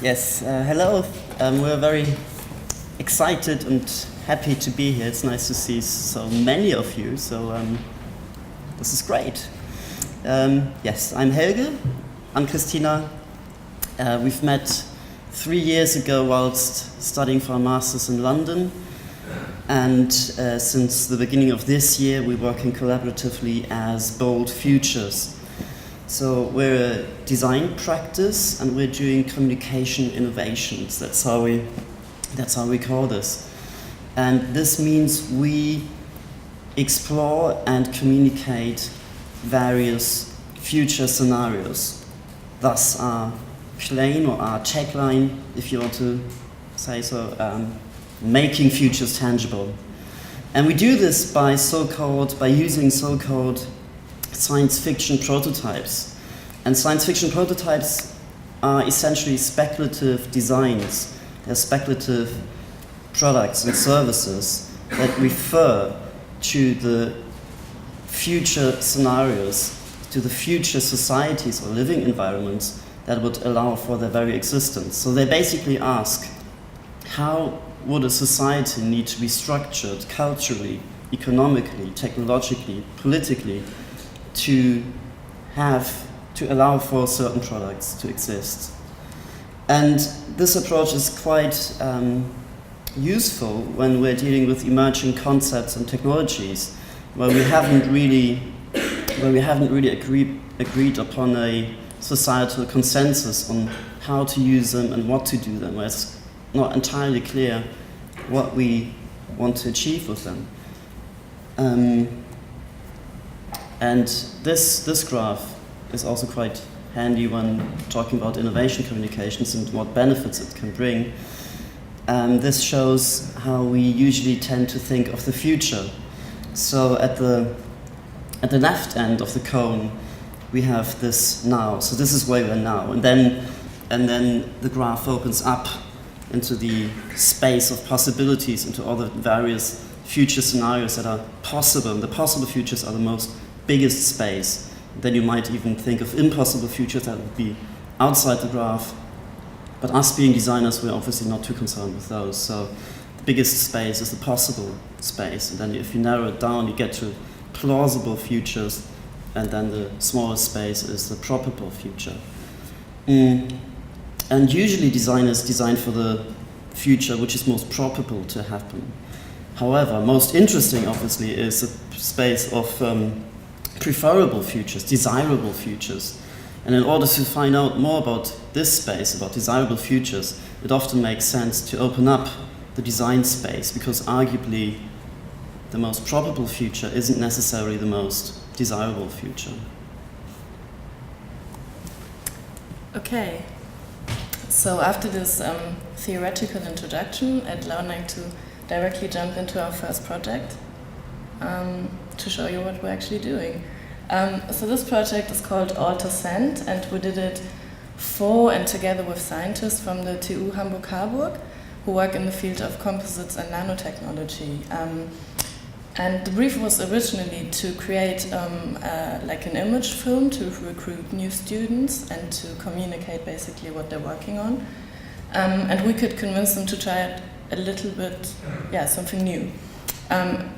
Yes, hello. We're very excited and happy to be here. It's nice to see so many of you, so this is great. Yes, I'm Helge, Ann-Kristina. We've met 3 years ago whilst studying for a master's in London, and since the beginning of this year we're working collaboratively as Bold Futures. So we're a design practice and we're doing communication innovations. That's how we call this. And this means we explore and communicate various future scenarios. Thus our claim or our tagline, if you want to say so, making futures tangible. And we do this by using so-called science fiction prototypes. And science fiction prototypes are essentially speculative designs. They're speculative products and services that refer to the future scenarios, to the future societies or living environments that would allow for their very existence. So they basically ask, how would a society need to be structured culturally, economically, technologically, politically, to allow for certain products to exist. And this approach is quite useful when we're dealing with emerging concepts and technologies where we haven't really agreed upon a societal consensus on how to use them and what to do them, where it's not entirely clear what we want to achieve with them. And this graph is also quite handy when talking about innovation communications and what benefits it can bring. This shows how we usually tend to think of the future. So at the left end of the cone, we have this now. So this is where we are now. And then the graph opens up into the space of possibilities, into all the various future scenarios that are possible. And the possible futures are the biggest space. Then you might even think of impossible futures that would be outside the graph. But us being designers, we're obviously not too concerned with those. So the biggest space is the possible space. And then if you narrow it down, you get to plausible futures. And then the smallest space is the probable future. And usually designers design for the future which is most probable to happen. However, most interesting, obviously, is the space of preferable futures, desirable futures. And in order to find out more about this space, about desirable futures, it often makes sense to open up the design space, because arguably the most probable future isn't necessarily the most desirable future. Okay, so after this theoretical introduction, I'd now like to directly jump into our first project to show you what we're actually doing. So this project is called AlterSend, and we did it for and together with scientists from the TU Hamburg-Harburg who work in the field of composites and nanotechnology. And the brief was originally to create like an image film to recruit new students and to communicate basically what they're working on. And we could convince them to try it a little bit, something new.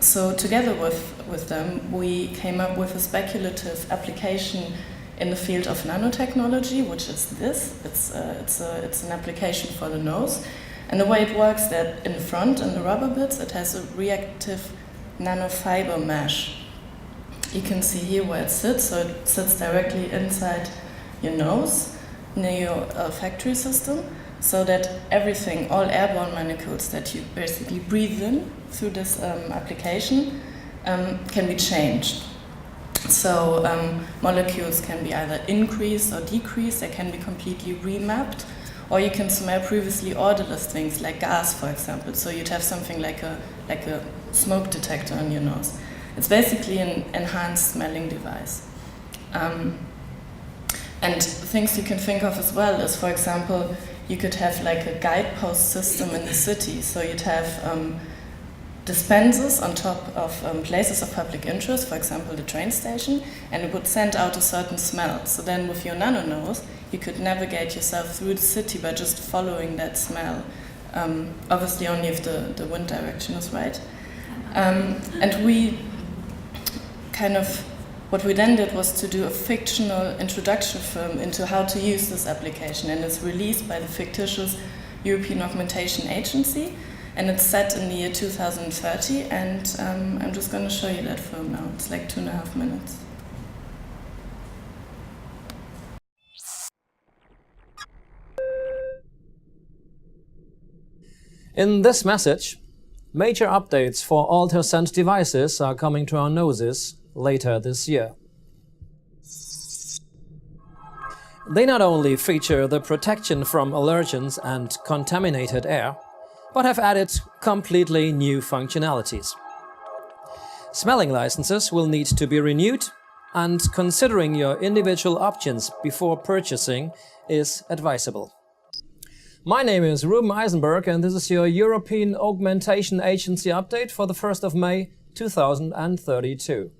So together with them, we came up with a speculative application in the field of nanotechnology, which is this. It's an application for the nose. And the way it works, that in the front, in the rubber bits, it has a reactive nanofiber mesh. You can see here where it sits. So it sits directly inside your nose, near your olfactory system, so that everything, all airborne molecules that you basically breathe in through this application can be changed. So molecules can be either increased or decreased, they can be completely remapped, or you can smell previously odorless things like gas, for example. So you'd have something like a smoke detector on your nose. It's basically an enhanced smelling device. And things you can think of as well is, for example, you could have like a guidepost system in the city. So you'd have dispensers on top of places of public interest, for example, the train station, and it would send out a certain smell. So then with your nano nose, you could navigate yourself through the city by just following that smell. Obviously only if the wind direction is right. And we kind of, what we then did was to do a fictional introduction film into how to use this application, and it's released by the fictitious European Augmentation Agency, and it's set in the year 2030, and I'm just going to show you that film now. It's like 2.5 minutes. In this message, major updates for ultrasound devices are coming to our noses later this year. They not only feature the protection from allergens and contaminated air, but have added completely new functionalities. Smelling licenses will need to be renewed, and considering your individual options before purchasing is advisable. My name is Ruben Eisenberg, and this is your European Augmentation Agency update for the 1st of May 2032.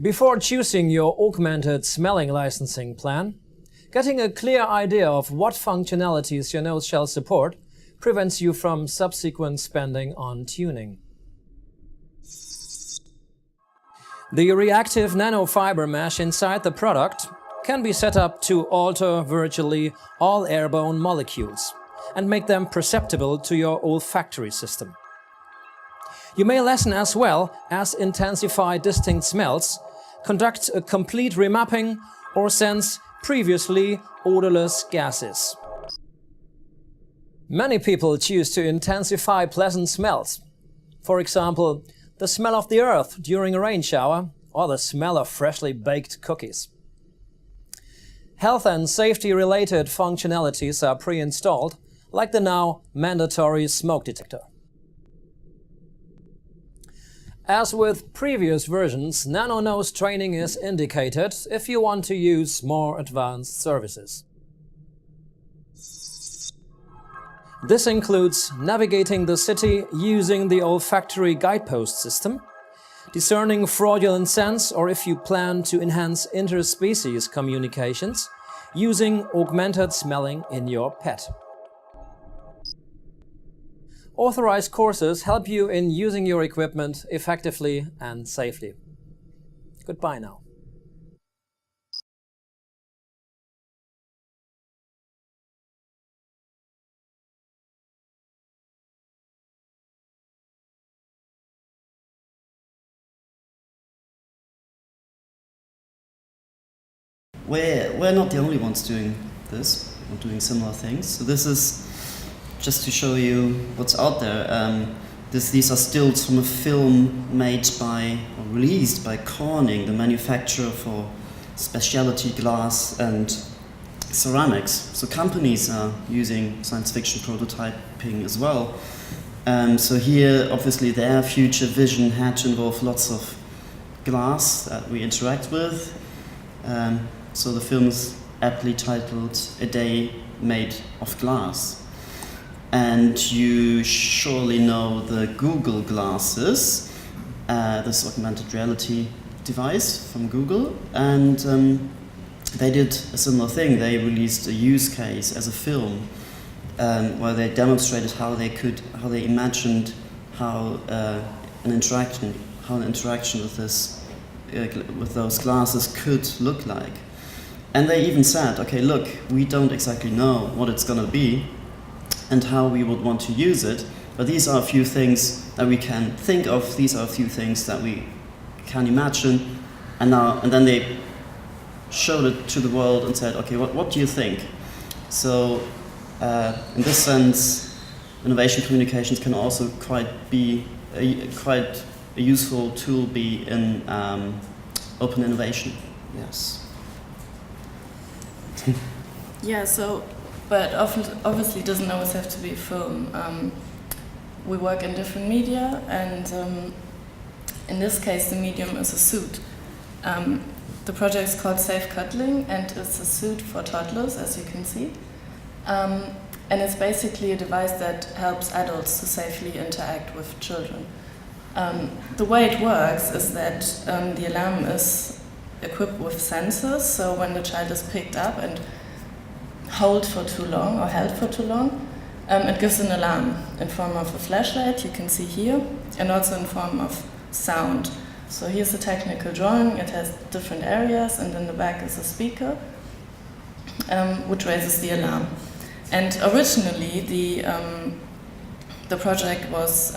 Before choosing your augmented smelling licensing plan, getting a clear idea of what functionalities your nose shall support prevents you from subsequent spending on tuning. The reactive nanofiber mesh inside the product can be set up to alter virtually all airborne molecules and make them perceptible to your olfactory system. You may lessen as well as intensify distinct smells, conduct a complete remapping, or sense previously odorless gases. Many people choose to intensify pleasant smells. For example, the smell of the earth during a rain shower, or the smell of freshly baked cookies. Health and safety-related functionalities are pre-installed, like the now mandatory smoke detector. As with previous versions, nano nose training is indicated if you want to use more advanced services. This includes navigating the city using the olfactory guidepost system, discerning fraudulent scents, or if you plan to enhance interspecies communications, using augmented smelling in your pet. Authorized courses help you in using your equipment effectively and safely. Goodbye now. We're not the only ones doing this, or doing similar things. So this is just to show you what's out there. These are stills from a film made by, or released by Corning, the manufacturer for specialty glass and ceramics. So companies are using science fiction prototyping as well. So here, obviously, their future vision had to involve lots of glass that we interact with. So the film is aptly titled A Day Made of Glass. And you surely know the Google glasses, this augmented reality device from Google. And they did a similar thing. They released a use case as a film where they demonstrated how they imagined how an interaction with with those glasses could look like. And they even said, okay, look, we don't exactly know what it's going to be and how we would want to use it, but these are a few things that we can think of, these are a few things that we can imagine, and then they showed it to the world and said, okay, what do you think? So in this sense, innovation communications can also be quite a useful tool be in open innovation. Yes. Yeah, so, but obviously it doesn't always have to be film. We work in different media, and in this case the medium is a suit. The project is called Safe Cuddling, and it's a suit for toddlers, as you can see. And it's basically a device that helps adults to safely interact with children. The way it works is that the alarm is equipped with sensors, so when the child is picked up and held for too long, it gives an alarm in form of a flashlight, you can see here, and also in form of sound. So here's a technical drawing, it has different areas, and in the back is a speaker, which raises the alarm. And originally the project was,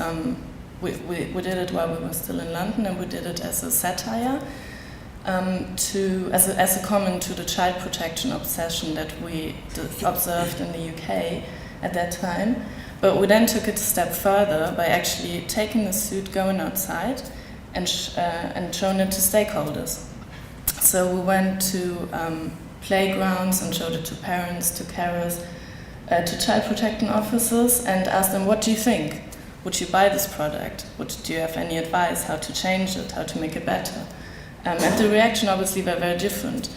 we did it while we were still in London, and we did it as a satire, as a comment to the child protection obsession that we observed in the UK at that time. But we then took it a step further by actually taking the suit, going outside, and showing it to stakeholders. So we went to playgrounds and showed it to parents, to carers, to child protection officers, and asked them, what do you think? Would you buy this product? Do you have any advice how to change it, how to make it better? And the reaction obviously were very different.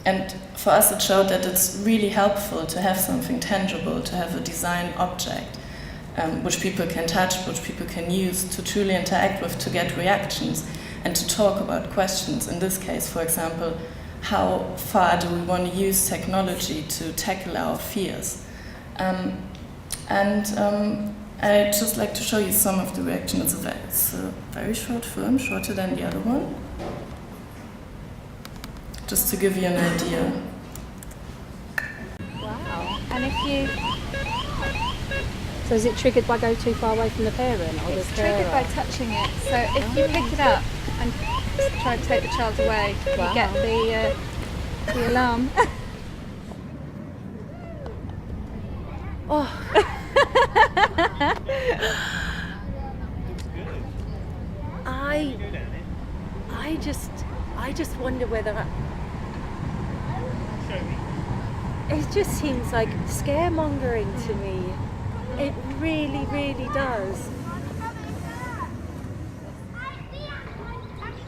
And for us it showed that it's really helpful to have something tangible, to have a design object, which people can touch, which people can use to truly interact with, to get reactions, and to talk about questions. In this case, for example, how far do we want to use technology to tackle our fears? I'd just like to show you some of the reactions. It's a very short film, shorter than the other one, just to give you an idea. Wow. And if you... So is it triggered by go too far away from the parent? Or it's triggered by touching it. So if you pick it up and try to take the child away, wow, you get the alarm. Oh. I just wonder whether it just seems like scaremongering to me. It really, really does.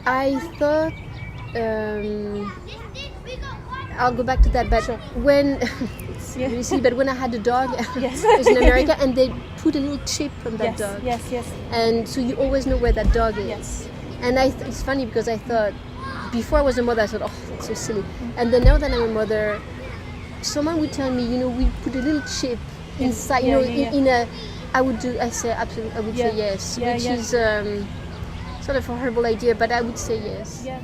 I thought I'll go back to that, but sure. When you see, but when I had a dog, yes. It was in America, and they put a little chip on that dog. Yes. And so you always know where that dog is. Yes. And it's funny because I thought, before I was a mother, I thought, oh, that's so silly. And then now that I'm a mother, someone would tell me, we put a little chip inside, in a, I would say absolutely, I would say yes, which is sort of a horrible idea, but I would say yes. Yeah.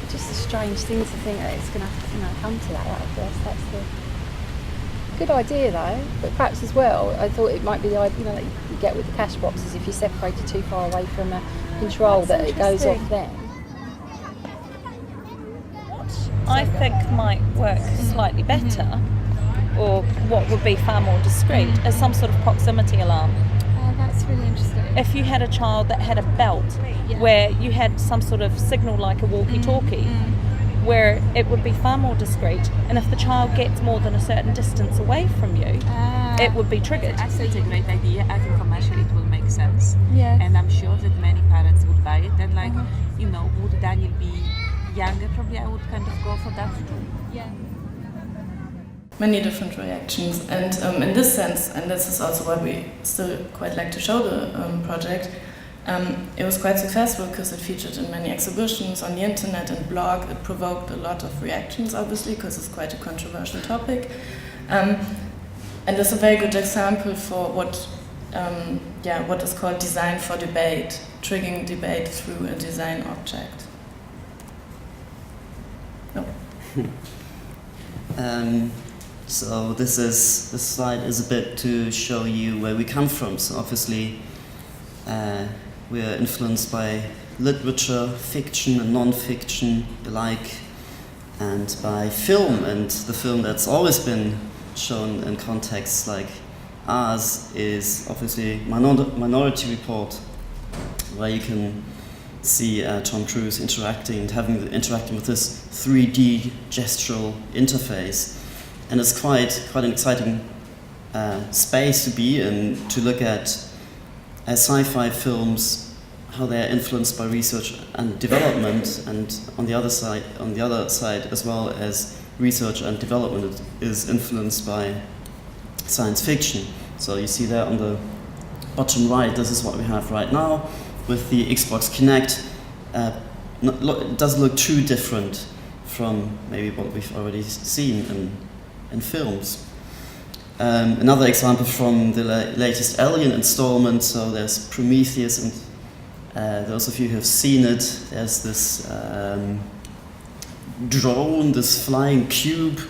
Just a strange thing to think that it's going to come to that, I guess. That's the good idea though, but perhaps as well, I thought it might be the idea that you get with the cash boxes, if you separate it too far away from a control, that it goes off then. I think might work slightly better, or what would be far more discreet, is some sort of proximity alarm. That's really interesting. If you had a child that had a belt where you had some sort of signal like a walkie-talkie, where it would be far more discreet, and if the child gets more than a certain distance away from you, it would be triggered. It's a great idea. I think commercially it will make sense. Yes. And I'm sure that many parents would buy it. And would Daniel be younger? Probably I would kind of go for that. Yeah. Many different reactions, and in this sense, and this is also why we still quite like to show the project, it was quite successful because it featured in many exhibitions on the internet and blog. It provoked a lot of reactions, obviously, because it's quite a controversial topic, and it's a very good example for what is called design for debate, triggering debate through a design object. No. So this slide is a bit to show you where we come from. So obviously we are influenced by literature, fiction and non-fiction alike, and by film, and the film that's always been shown in contexts like ours is obviously Minority Report, where you can see Tom Cruise interacting with this 3D gestural interface, and it's quite an exciting space to be in, to look at sci-fi films, how they are influenced by research and development, and on the other side as well as research and development is influenced by science fiction. So you see there on the bottom right, this is what we have right now with the Xbox Kinect. It doesn't look too different from maybe what we've already seen in films. Another example from the latest Alien installment, so there's Prometheus, and those of you who have seen it, there's this drone, this flying cube,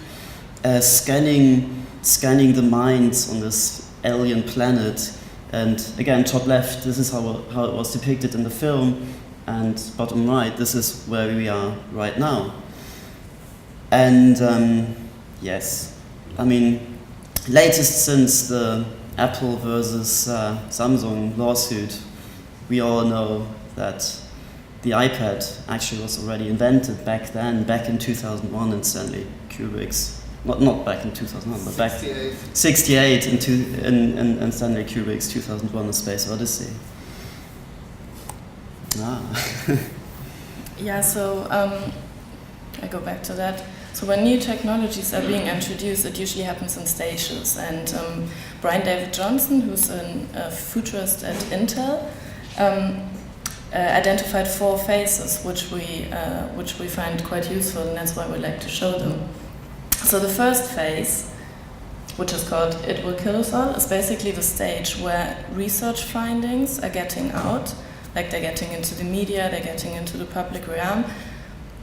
scanning the minds on this alien planet. And again, top left, this is how it was depicted in the film, and bottom right, this is where we are right now. And yes, I mean, latest since the Apple versus Samsung lawsuit, we all know that the iPad actually was already invented back in 2001 in Stanley Kubrick's, not back in 2001, but back 68 in Stanley Kubrick's 2001: A Space Odyssey. Yeah, so I go back to that. So when new technologies are being introduced, it usually happens in stages. And Brian David Johnson, who's a futurist at Intel, identified 4 phases, which we find quite useful, and that's why we like to show them. So the first phase, which is called It Will Kill Us All, is basically the stage where research findings are getting out, like they're getting into the media, they're getting into the public realm,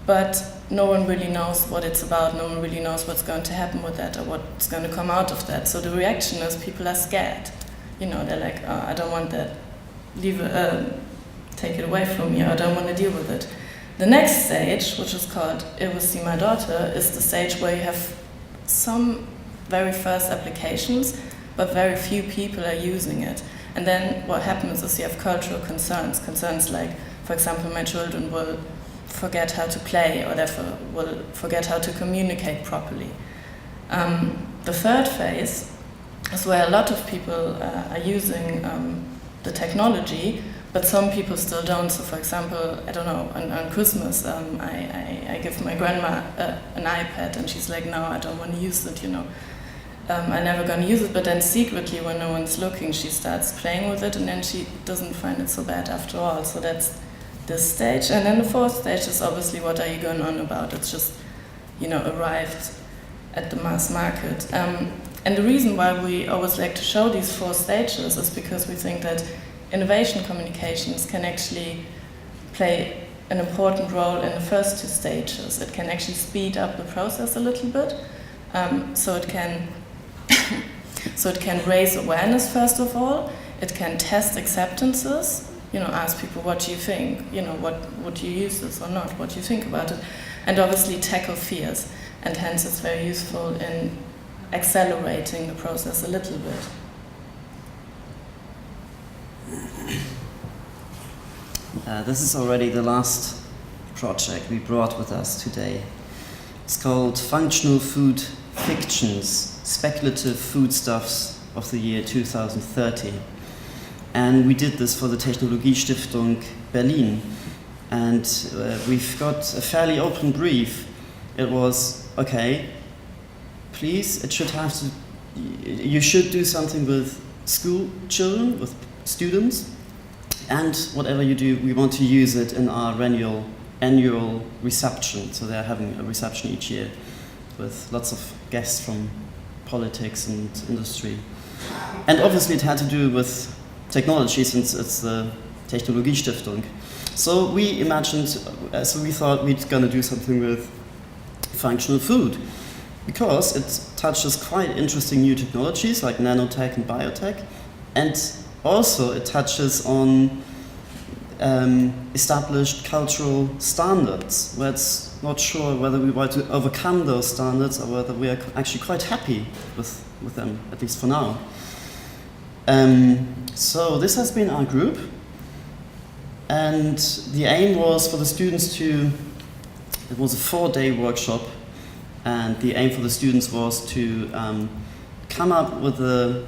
but no one really knows what it's about, no one really knows what's going to happen with that or what's going to come out of that. So the reaction is people are scared. You know, they're like, oh, I don't want that, take it away from me, I don't want to deal with it. The next stage, which is called It Will See My Daughter, is the stage where you have some very first applications, but very few people are using it. And then what happens is you have cultural concerns like, for example, my children will forget how to play, or therefore will forget how to communicate properly. The third phase is where a lot of people are using the technology, but some people still don't. So for example, I don't know, on Christmas, I give my grandma an iPad, and she's like, no, I don't want to use it, you know. I'm never going to use it, but then secretly, when no one's looking, she starts playing with it, and then she doesn't find it so bad after all. So that's this stage. And then the fourth stage is obviously, what are you going on about? It's just, you know, arrived at the mass market. And the reason why we always like to show these 4 stages is because we think that innovation communications can actually play an important role in the first 2 stages. It can actually speed up the process a little bit, so it can raise awareness first of all. It can test acceptances. You know, ask people, what do you think? You know, would you use this or not? What do you think about it? And obviously tackle fears. And hence, it's very useful in accelerating the process a little bit. This is already the last project we brought with us today. It's called Functional Food Fictions, Speculative Foodstuffs of the Year 2030. And we did this for the Technologiestiftung Berlin. And we've got a fairly open brief. It was, okay, please, you should do something with school children, with students, and whatever you do, we want to use it in our annual reception. So they're having a reception each year with lots of guests from politics and industry. And obviously it had to do with technology, since it's the Technologiestiftung. So we thought we'd gonna do something with functional food, because it touches quite interesting new technologies like nanotech and biotech, and also it touches on established cultural standards, where it's not sure whether we want to overcome those standards or whether we are actually quite happy with them, at least for now. So this has been our group, and the aim was for the students to, it was a 4-day workshop, and the aim for the students was to come up with a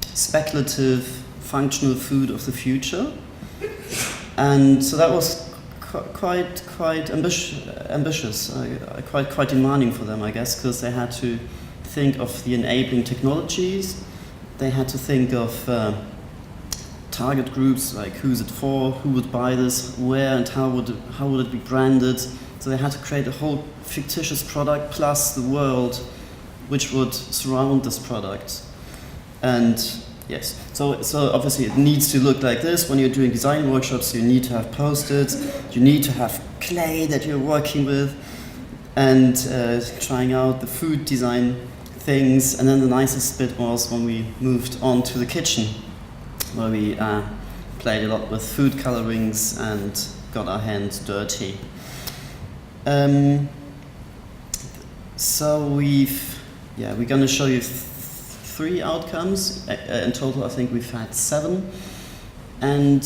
speculative functional food of the future. And so that was quite ambitious, quite demanding for them, I guess, because they had to think of the enabling technologies. They had to think of target groups, like who's it for, who would buy this, where and how would it be branded. So they had to create a whole fictitious product plus the world which would surround this product. And yes, so obviously it needs to look like this. When you're doing design workshops, you need to have post-its, you need to have clay that you're working with, and trying out the food design things. And then the nicest bit was when we moved on to the kitchen, where we played a lot with food colorings and got our hands dirty. So we're going to show you 3 outcomes. In total, I think we've had 7. And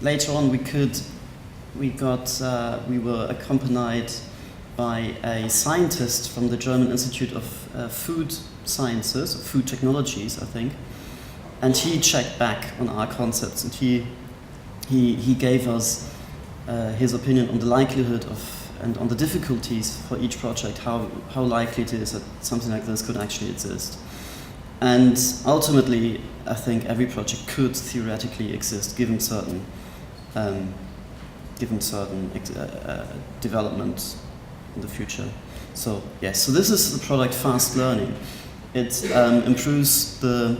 later on, we were accompanied by a scientist from the German Institute of Food Sciences, or Food Technologies, I think. And he checked back on our concepts, and he gave us his opinion on the likelihood of and on the difficulties for each project, how likely it is that something like this could actually exist. And ultimately, I think every project could theoretically exist given certain development in the future. So yes, so this is the product Fast Learning. It improves the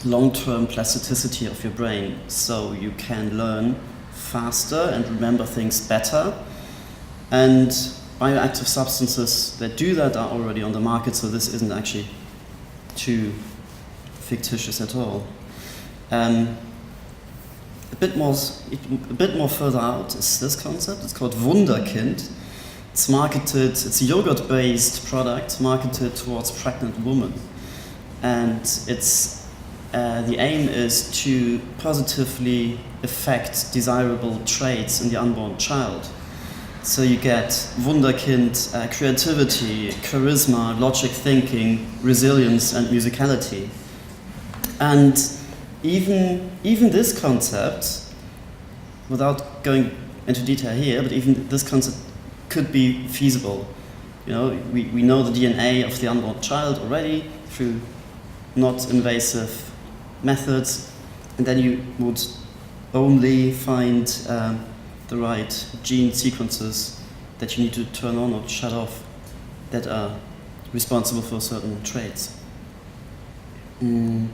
long-term plasticity of your brain, so you can learn faster and remember things better. And bioactive substances that do that are already on the market, so this isn't actually too fictitious at all. A bit more further out is this concept. It's called Wunderkind. It's a yogurt-based product marketed towards pregnant women, and the aim is to positively affect desirable traits in the unborn child. So you get Wunderkind, creativity, charisma, logic thinking, resilience, and musicality. And even this concept, without going into detail here, but even this concept could be feasible. You know, we know the DNA of the unborn child already through not invasive methods, and then you would only find the right gene sequences that you need to turn on or shut off that are responsible for certain traits. And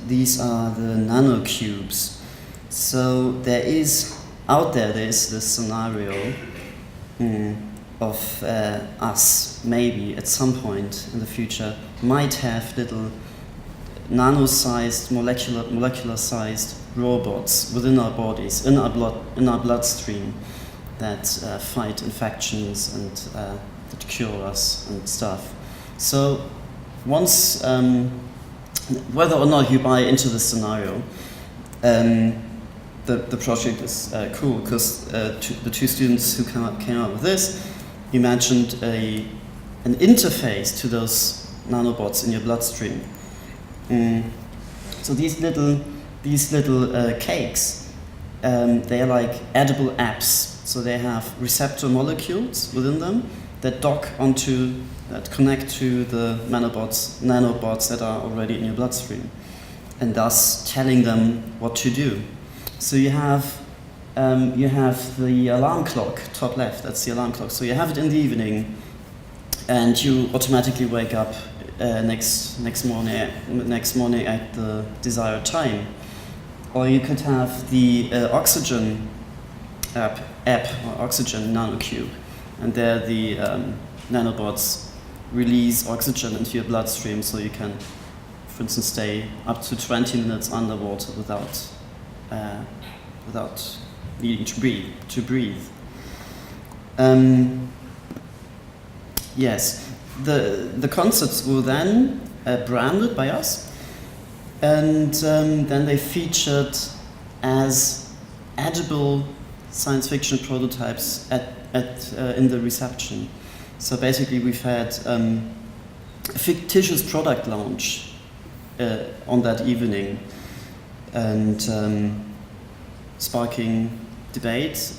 these are the nanocubes. So there is this scenario of us, maybe at some point in the future, might have little nano-sized, molecular-sized robots within our bodies, in our bloodstream, that fight infections and that cure us and stuff. So once, whether or not you buy into this scenario, the project is cool, because the 2 students who came up with this imagined an interface to those nanobots in your bloodstream. So these little cakes, they are like edible apps. So they have receptor molecules within them that that connect to the nanobots that are already in your bloodstream, and thus telling them what to do. So you have the alarm clock, top left, that's the alarm clock. So you have it in the evening, and you automatically wake up next morning at the desired time. Or you could have the oxygen app or oxygen nanocube, and there the nanobots release oxygen into your bloodstream, so you can, for instance, stay up to 20 minutes underwater without needing to breathe. Yes, the concepts were then branded by us, And then they featured as edible science fiction prototypes in the reception. So basically we've had a fictitious product launch on that evening, and sparking debate,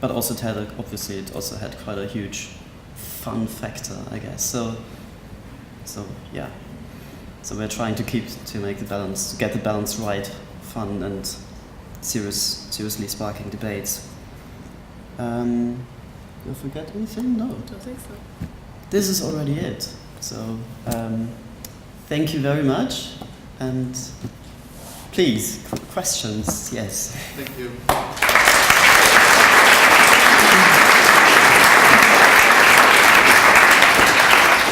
but also obviously it also had quite a huge fun factor, I guess. So yeah. So we're trying to make the balance, to get the balance right, fun and seriously sparking debates. Did I forget anything? No. Don't think so. This is already it. So thank you very much, and please, questions, yes. Thank you.